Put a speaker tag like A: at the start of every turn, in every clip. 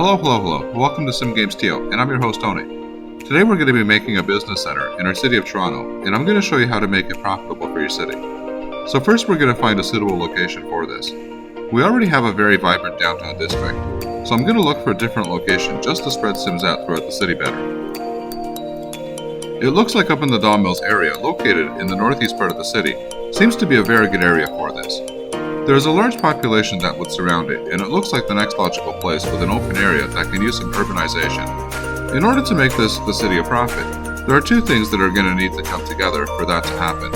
A: Hello. Welcome to Sim Games TO, and I'm your host, Tony. Today we're going to be making a business center in our city of Toronto, and I'm going to show you how to make it profitable for your city. So first we're going to find a suitable location for this. We already have a very vibrant downtown district, so I'm going to look for a different location just to spread Sims out throughout the city better. It looks like up in the Don Mills area, located in the northeast part of the city, seems to be a very good area for this. There is a large population that would surround it, and it looks like the next logical place with an open area that can use some urbanization. In order to make this the city a profit, there are two things that are going to need to come together for that to happen.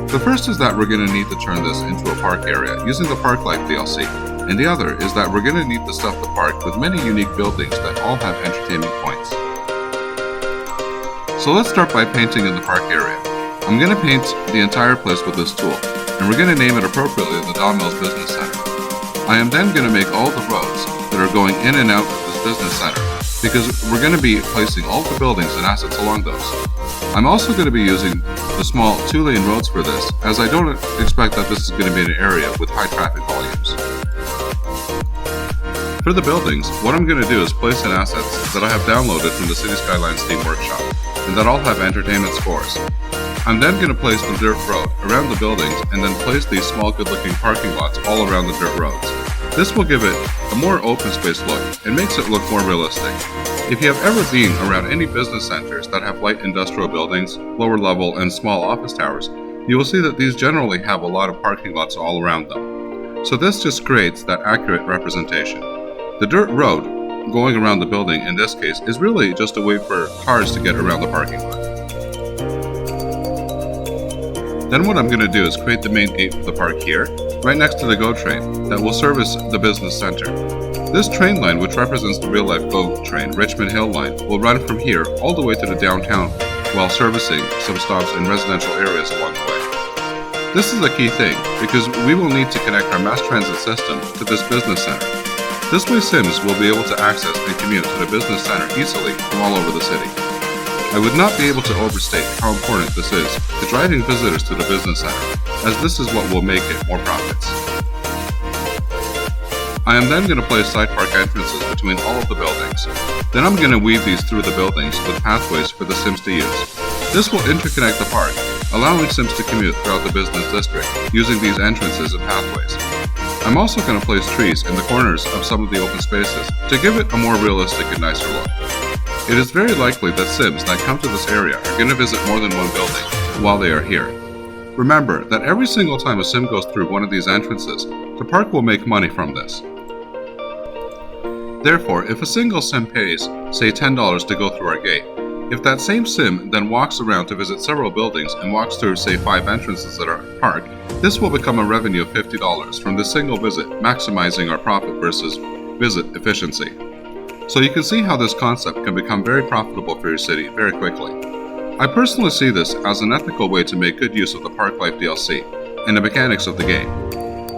A: The first is that we're going to need to turn this into a park area using the Park Life DLC, and the other is that we're going to need to stuff the park with many unique buildings that all have entertainment points. So let's start by painting in the park area. I'm going to paint the entire place with this tool, and we're going to name it appropriately the Don Mills Business Center. I am then going to make all the roads that are going in and out of this business center, because we're going to be placing all the buildings and assets along those. I'm also going to be using the small 2-lane roads for this, as I don't expect that this is going to be an area with high traffic volumes. For the buildings, what I'm going to do is place in assets that I have downloaded from the City Skylines Steam Workshop, and that all have entertainment scores. I'm then going to place the dirt road around the buildings and then place these small good-looking parking lots all around the dirt roads. This will give it a more open space look and makes it look more realistic. If you have ever been around any business centers that have light industrial buildings, lower level and small office towers, you will see that these generally have a lot of parking lots all around them. So this just creates that accurate representation. The dirt road going around the building in this case is really just a way for cars to get around the parking lot. Then what I'm going to do is create the main gate for the park here, right next to the GO train that will service the business center. This train line, which represents the real-life GO train Richmond Hill line, will run from here all the way to the downtown while servicing some stops in residential areas along the way. This is a key thing because we will need to connect our mass transit system to this business center. This way Sims will be able to access and commute to the business center easily from all over the city. I would not be able to overstate how important this is to driving visitors to the business center, as this is what will make it more profits. I am then going to place side park entrances between all of the buildings. Then I'm going to weave these through the buildings with pathways for the Sims to use. This will interconnect the park, allowing Sims to commute throughout the business district using these entrances and pathways. I'm also going to place trees in the corners of some of the open spaces to give it a more realistic and nicer look. It is very likely that Sims that come to this area are going to visit more than one building while they are here. Remember that every single time a Sim goes through one of these entrances, the park will make money from this. Therefore, if a single Sim pays, say $10 to go through our gate, if that same Sim then walks around to visit several buildings and walks through say 5 entrances at our park, this will become a revenue of $50 from this single visit, maximizing our profit versus visit efficiency. So you can see how this concept can become very profitable for your city very quickly. I personally see this as an ethical way to make good use of the Park Life DLC and the mechanics of the game.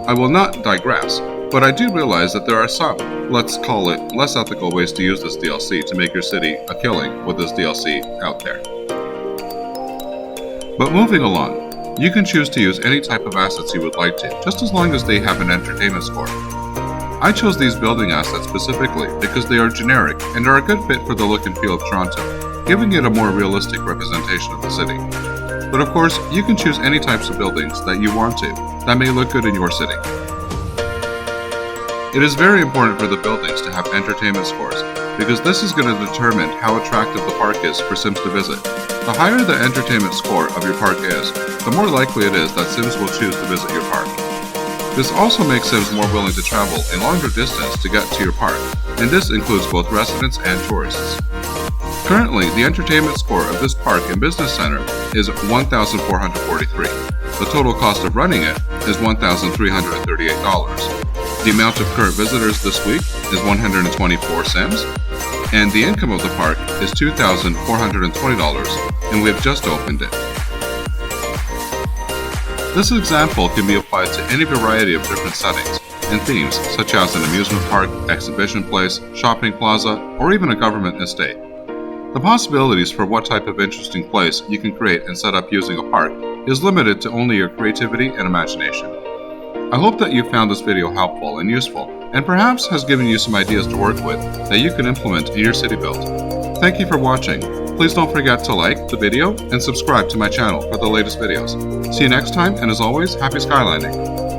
A: I will not digress, but I do realize that there are some, let's call it, less ethical ways to use this DLC to make your city a killing with this DLC out there. But moving along, you can choose to use any type of assets you would like to, just as long as they have an entertainment score. I chose these building assets specifically because they are generic and are a good fit for the look and feel of Toronto, giving it a more realistic representation of the city. But of course, you can choose any types of buildings that you want to, that may look good in your city. It is very important for the buildings to have entertainment scores, because this is going to determine how attractive the park is for Sims to visit. The higher the entertainment score of your park is, the more likely it is that Sims will choose to visit your park. This also makes Sims more willing to travel a longer distance to get to your park, and this includes both residents and tourists. Currently, the entertainment score of this park and business center is 1,443. The total cost of running it is $1,338. The amount of current visitors this week is 124 Sims, and the income of the park is $2,420, and we have just opened it. This example can be applied to any variety of different settings and themes, such as an amusement park, exhibition place, shopping plaza, or even a government estate. The possibilities for what type of interesting place you can create and set up using a park is limited to only your creativity and imagination. I hope that you found this video helpful and useful, and perhaps has given you some ideas to work with that you can implement in your city build. Thank you for watching. Please don't forget to like the video and subscribe to my channel for the latest videos. See you next time, and as always, happy skylining!